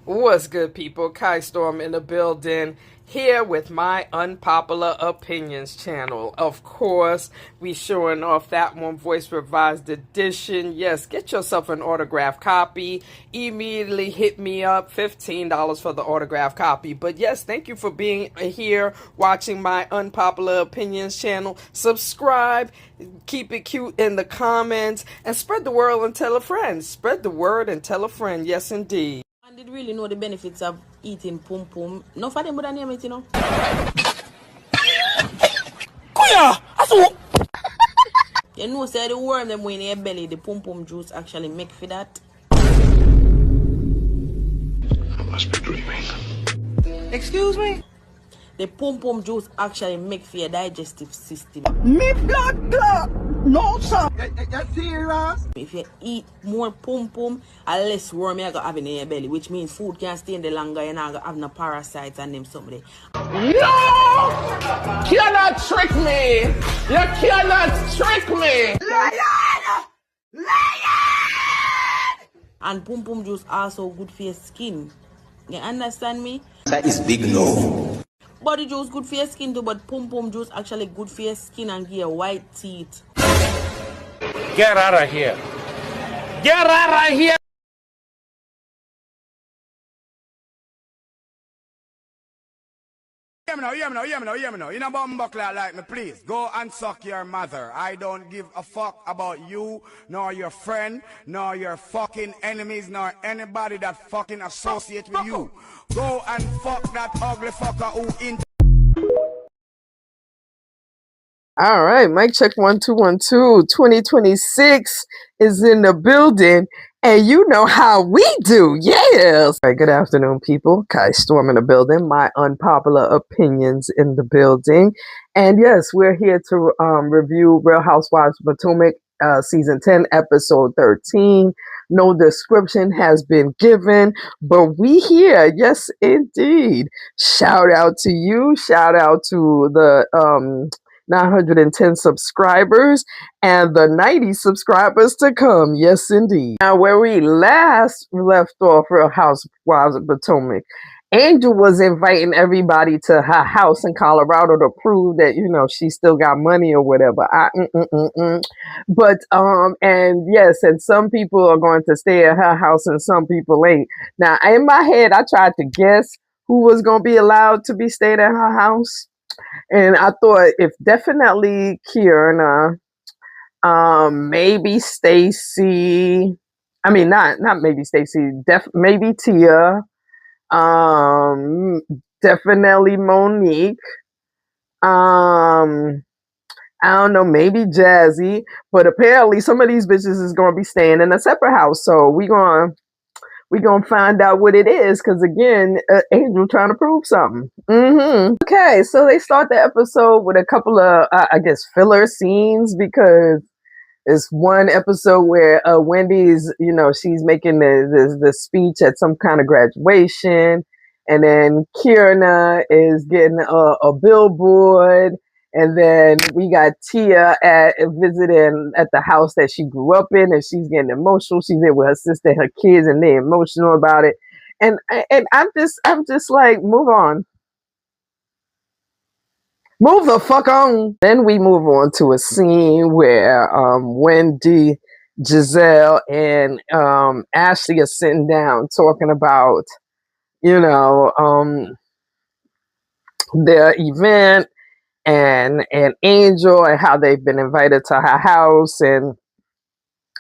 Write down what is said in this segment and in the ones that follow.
What's good, people? Kai Storm in the building, here with my Unpopular Opinions channel. Of course, we showing off that one voice revised edition. Yes, get yourself an autographed copy. Immediately hit me up, $15 for the autographed copy. But yes, thank you for being here watching my Unpopular Opinions channel. Subscribe, keep it cute in the comments, and spread the word and tell a friend. Spread the word and tell a friend. Yes, indeed. And did really know the benefits of eating pum pum. No for them would name it, you know. Kuya! You know, say the worm them in your belly, the pum pum juice actually make for that. I must be dreaming. Excuse me? The pum pum juice actually make for your digestive system. Me blood clot! No, sir! You serious? If you eat more pum pum, a less worm you're going to have in your belly, which means food can stay in the longer, you're not going to have no parasites and them something. No! Cannot trick me! You cannot trick me! Lion! Lion! And pum pum juice also good for your skin. You understand me? That is big no. Body juice good for your skin too, but pum pum juice actually good for your skin and give you white teeth. Get out of here. Get out of here. Hear me now. You know bumbuckler like me, please. Go and suck your mother. I don't give a fuck about you, nor your friend, nor your fucking enemies, nor anybody that fucking associate with you. Go and fuck that ugly fucker who in. All right, mic check 1 2 1 2. 2026 is in the building, and you know how we do. Yes. All right, good afternoon, people. Kai Storm in the building. My Unpopular Opinions in the building, and yes, we're here to review Real Housewives of Potomac, season 10, episode 13. No description has been given, but we here. Yes, indeed. Shout out to you. Shout out to the 910 subscribers and the 90 subscribers to come. Yes, indeed. Now, where we last left off Real Housewives of Potomac, Angel was inviting everybody to her house in Colorado to prove that, you know, she still got money or whatever. But, and yes, and some people are going to stay at her house and some people ain't. Now, in my head, I tried to guess who was going to be allowed to be stayed at her house. And I thought if definitely Kierna, maybe Stacy. I mean, not maybe Stacy. Maybe Tia. Definitely Monique. I don't know, maybe Jazzy. But apparently, some of these bitches is gonna be staying in a separate house. So we gonna find out what it is, because again, Angel trying to prove something. Okay, so they start the episode with a couple of, I guess, filler scenes, because it's one episode where Wendy's, you know, she's making the speech at some kind of graduation, and then Kierna is getting a billboard. And then we got Tia visiting at the house that she grew up in, and she's getting emotional. She's there with her sister and her kids, and they're emotional about it. And I'm just like, move on. Move the fuck on. Then we move on to a scene where Wendy, Giselle, and Ashley are sitting down talking about, you know, their event. And Angel, and how they've been invited to her house, and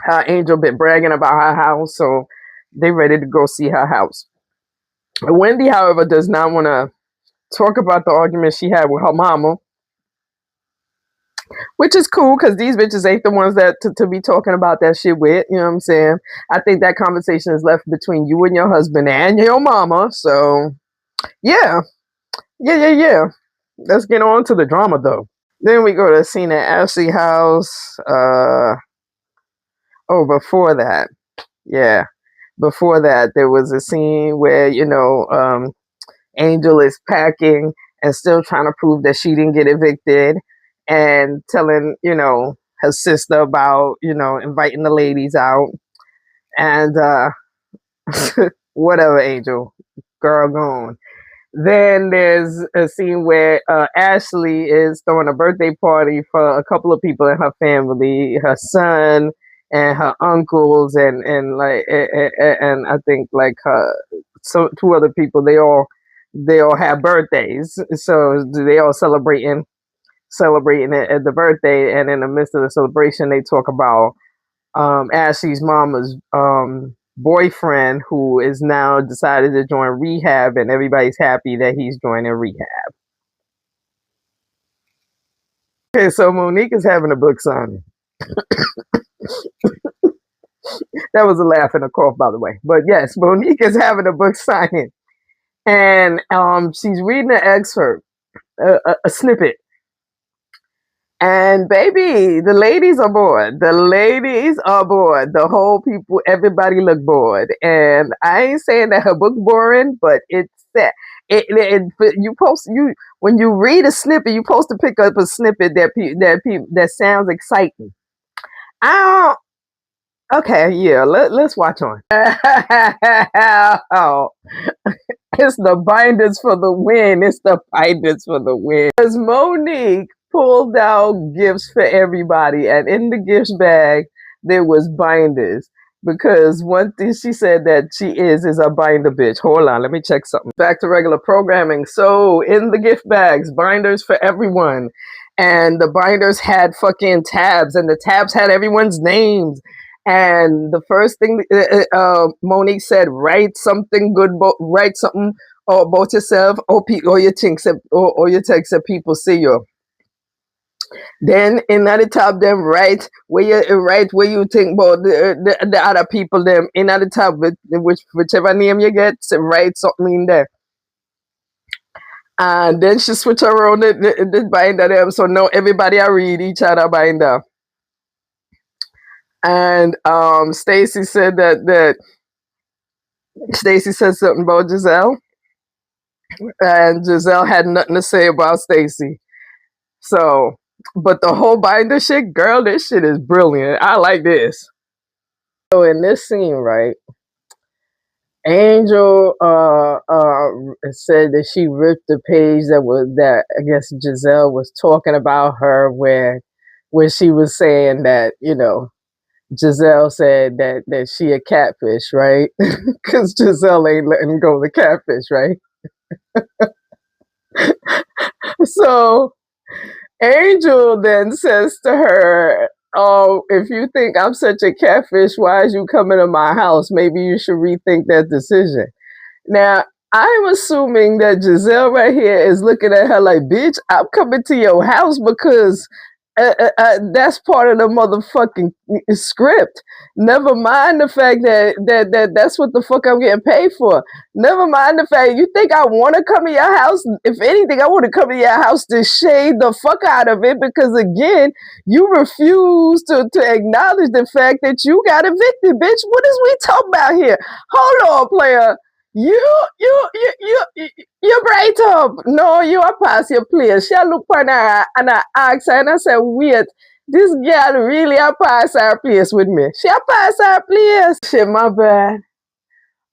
how Angel been bragging about her house, so they ready to go see her house. Wendy, however, does not want to talk about the argument she had with her mama, which is cool, because these bitches ain't the ones that to be talking about that shit with. You know what I'm saying? I think that conversation is left between you and your husband and your mama. So yeah. Let's get on to the drama, though. Then we go to a scene at Ashley house. Before that, there was a scene where, you know, Angel is packing and still trying to prove that she didn't get evicted, and telling, you know, her sister about, you know, inviting the ladies out. And whatever, Angel. girl gone. Then there's a scene where Ashley is throwing a birthday party for a couple of people in her family, her son and her uncles, and and I think like two other people. They all have birthdays, so they all celebrating it at the birthday. And in the midst of the celebration, they talk about Ashley's mama's boyfriend, who is now decided to join rehab, and everybody's happy that he's joining rehab. Okay, so Monique is having a book signing. That was a laugh and a cough, by the way. But yes, Monique is having a book signing, and she's reading an excerpt, a snippet. And baby, the ladies are bored. The ladies are bored. The whole people, everybody look bored. And I ain't saying that her book boring, but it's that when you read a snippet, you're supposed to pick up a snippet that sounds exciting. Okay, yeah, let's watch on. Oh, it's the binders for the win. It's the binders for the win. Because Monique pulled out gifts for everybody, and in the gift bag there was binders. Because one thing she said that she is a binder bitch. Hold on, let me check something. Back to regular programming. So in the gift bags, binders for everyone. And the binders had fucking tabs, and the tabs had everyone's names. And the first thing Monique said, write something good, write something about yourself or your things or your text that people see you. Then in at the top, them write where you think about the other people. Them in at the top, whichever name you get, so write something in there. And then she switch around the binder them, so now everybody I read each other binder. And Stacy said that Stacy said something about Giselle, and Giselle had nothing to say about Stacy. So, but the whole binder shit, girl, this shit is brilliant. I like this. So in this scene, right, Angel said that she ripped the page that I guess Giselle was talking about her, where she was saying that, Giselle said that she a catfish, right? Because Giselle ain't letting go of the catfish, right? So Angel then says to her, "Oh, if you think I'm such a catfish, why is you coming to my house? Maybe you should rethink that decision." Now, I'm assuming that Giselle right here is looking at her like, "Bitch, I'm coming to your house because that's part of the motherfucking script. Never mind the fact that's what the fuck I'm getting paid for. Never mind the fact you think I want to come to your house. If anything, I want to come to your house to shade the fuck out of it, because again, you refuse to acknowledge the fact that you got evicted, bitch. What is we talking about here? Hold on, player. You bright up. No, you are past your place. She look for her and I ask her and I said, wait, this girl really a pass her place with me. She a pass her place. Shit, my bad.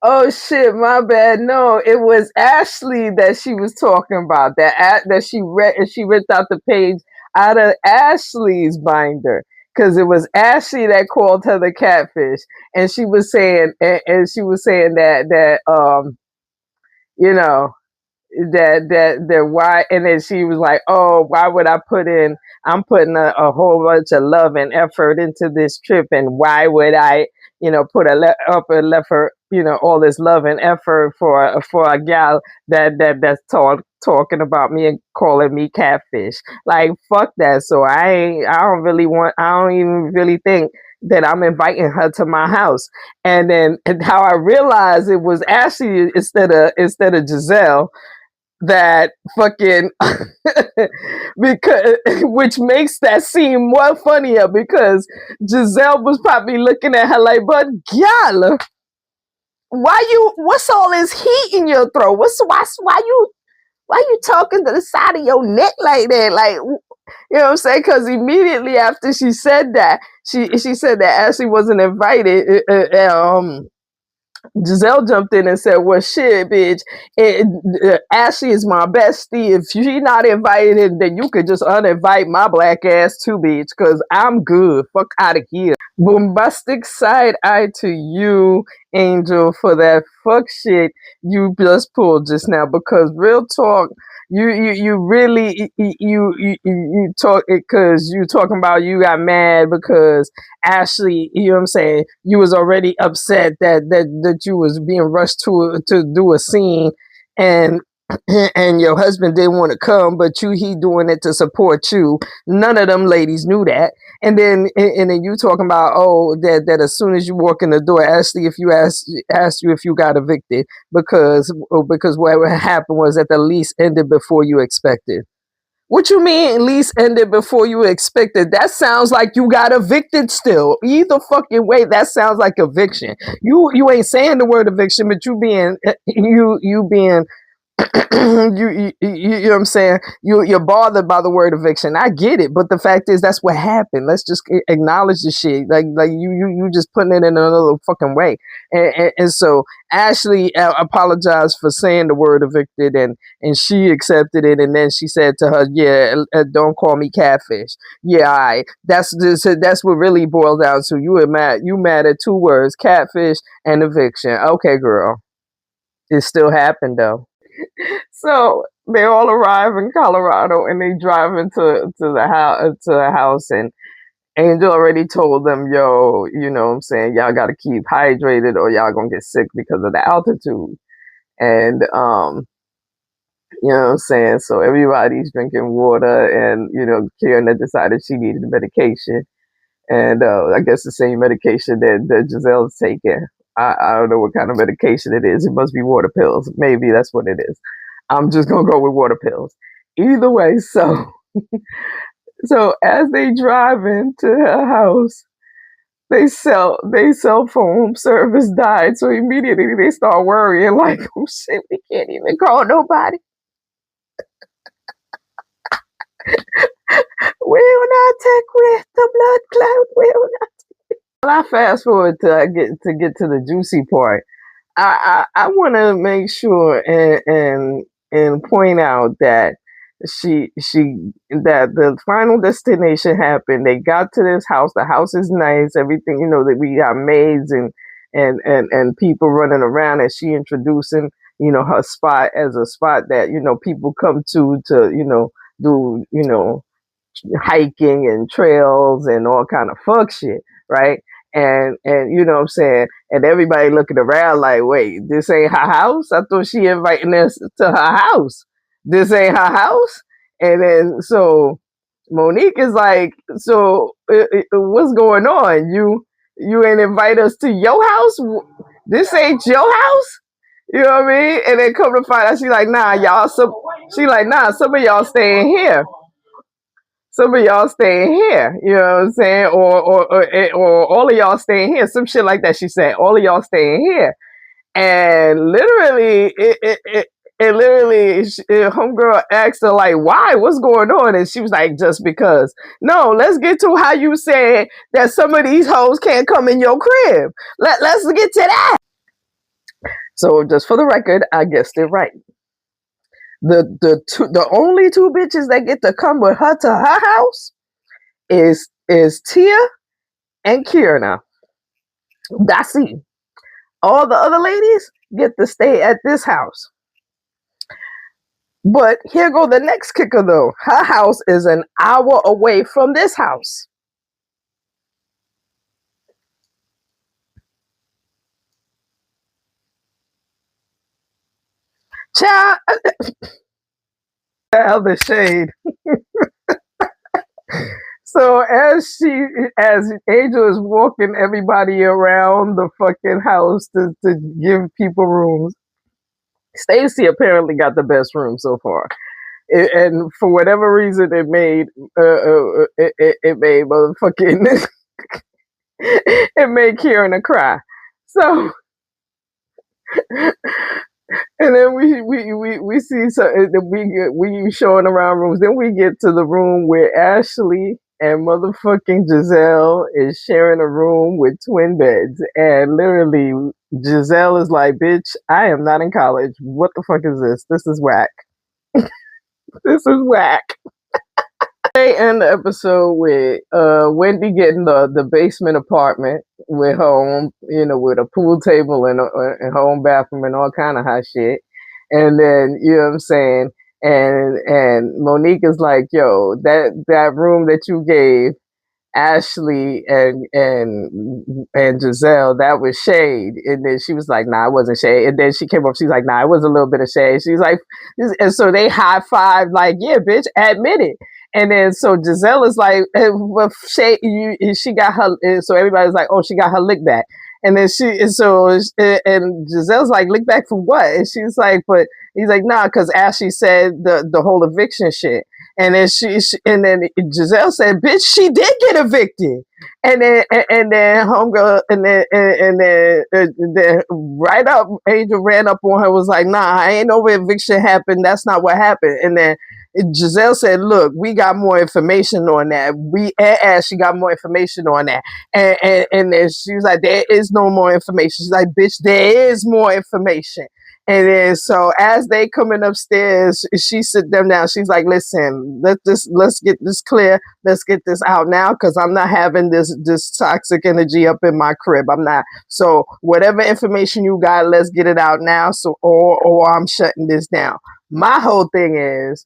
Oh shit, my bad. No, it was Ashley that she was talking about. That she ripped out the page out of Ashley's binder. Because it was Ashley that called her the catfish, and she was saying, that that why, and then she was like, oh, why would I'm putting a whole bunch of love and effort into this trip, and why would I put effort, all this love and effort for a gal that's talking about me and calling me catfish. Like, fuck that. So I don't even really think that I'm inviting her to my house. And then how I realized it was Ashley instead of Giselle, that fucking because which makes that scene more funnier, because Giselle was probably looking at her like, but gal, what's all this heat in your throat? Why you talking to the side of your neck like that? Like, you know what I'm saying? Because immediately after she said that, she said that Ashley wasn't invited. Giselle jumped in and said, well, shit, bitch, Ashley is my bestie. If she's not invited, then you could just uninvite my black ass too, bitch, because I'm good. Fuck out of here. Bombastic side eye to you, Angel, for that fuck shit you just pulled just now, because real talk, you really you talk because you talking about you got mad because Ashley, you know what I'm saying, you was already upset that you was being rushed to do a scene, and and your husband didn't want to come, but he doing it to support you. None of them ladies knew that. And then you talking about, oh, that as soon as you walk in the door, Ashley, if you asked you if you got evicted because what happened was that the lease ended before you expected. What you mean lease ended before you expected? That sounds like you got evicted still. Either fucking way, that sounds like eviction. You ain't saying the word eviction, but you being you being you know what I'm saying? You're bothered by the word eviction. I get it, but the fact is that's what happened. Let's just acknowledge the shit. Like you just putting it in another fucking way. And so Ashley apologized for saying the word evicted, and she accepted it. And then she said to her, "Yeah, don't call me catfish." Yeah, that's what really boils down to. You mad at two words, catfish and eviction. Okay, girl, it still happened though. So they all arrive in Colorado and they drive into the house, and Angel already told them, yo, you know what I'm saying, y'all gotta keep hydrated or y'all gonna get sick because of the altitude. And you know what I'm saying? So everybody's drinking water, and Karen had decided she needed medication. And I guess the same medication that Giselle's taking. I don't know what kind of medication it is. It must be water pills. Maybe that's what it is. I'm just gonna go with water pills. Either way, so as they drive into her house, they cell phone service died. So immediately they start worrying, like, oh shit, we can't even call nobody. Will not take with the blood cloud. Will not. Well, I fast forward to get to the juicy part. I want to make sure and point out that that the final destination happened. They got to this house. The house is nice. Everything, that we got maids and people running around, and she introducing her spot as a spot that people come to do hiking and trails and all kind of fuck shit, right? And you know what I'm saying, and everybody looking around like, wait, this ain't her house? I thought she inviting us to her house. This ain't her house? And then so Monique is like, so what's going on? You ain't invite us to your house? This ain't your house? You know what I mean? And then come to find out, she like, nah, y'all. She like, nah, some of y'all staying here. Some of y'all staying here, you know what I'm saying, or all of y'all staying here, some shit like that. She said, all of y'all staying here, and literally, homegirl asked her like, why? What's going on? And she was like, just because. No, let's get to how you said that some of these hoes can't come in your crib. Let's get to that. So, just for the record, I guessed it right. The only two bitches that get to come with her to her house is Tia and Kierna. That's it. All the other ladies get to stay at this house. But here go the next kicker though. Her house is an hour away from this house. Child, the shade. So as Angel is walking everybody around the fucking house to give people rooms, Stacy apparently got the best room so far, and for whatever reason, it made motherfucking it made Kieran cry. So. And then we see, so we showing around rooms. Then we get to the room where Ashley and motherfucking Giselle is sharing a room with twin beds, and literally Giselle is like, bitch, I am not in college. What the fuck is this? This is whack. This is whack. They end the episode with Wendy getting the basement apartment with her own, with a pool table and her own bathroom and all kind of hot shit. And then, you know what I'm saying? And Monique is like, yo, that room that you gave Ashley and Giselle, that was shade. And then she was like, nah, it wasn't shade. And then she came up, she's like, nah, it was a little bit of shade. She's like, and so they high five, like, yeah, bitch, admit it. And then so Giselle is like, well, shade, she got her, so everybody's like, oh, she got her lick back. And then and Giselle's like, lick back for what? And she's like, but he's like, nah, because Ashley said the whole eviction shit. And then and then Giselle said, "Bitch, she did get evicted." And then homegirl, and then right up, Angel ran up on her, was like, "Nah, I ain't know where eviction happened. That's not what happened." And then Giselle said, "Look, we got more information on that. She got more information on that." And then she was like, "There is no more information." She's like, "Bitch, there is more information." And then so as they coming upstairs, she sit them down. She's like, listen, let's get this clear. Let's get this out now, because I'm not having this toxic energy up in my crib. I'm not. So whatever information you got, let's get it out now. So or I'm shutting this down. My whole thing is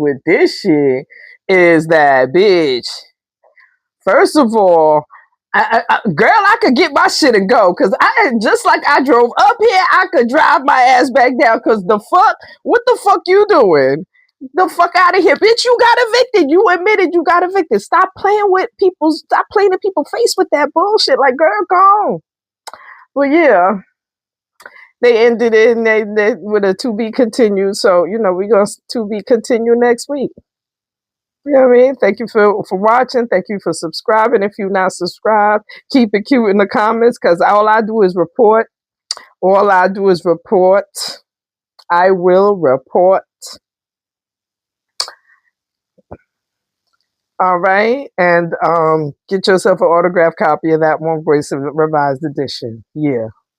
with this shit is that, bitch, first of all, girl, I could get my shit and go, because just like I drove up here, I could drive my ass back down, because what the fuck you doing? The fuck out of here, bitch. You got evicted. You admitted you got evicted. Stop playing in people's face with that bullshit. Like, girl, go on. Well, yeah, they ended it and they with a to be continued. So, we're going to be continued next week. You know what I mean? Thank you for watching. Thank you for subscribing. If you're not subscribed, keep it cute in the comments, because all I do is report. All I do is report. I will report. All right. And get yourself an autographed copy of that One Voice Revised Edition. Yeah.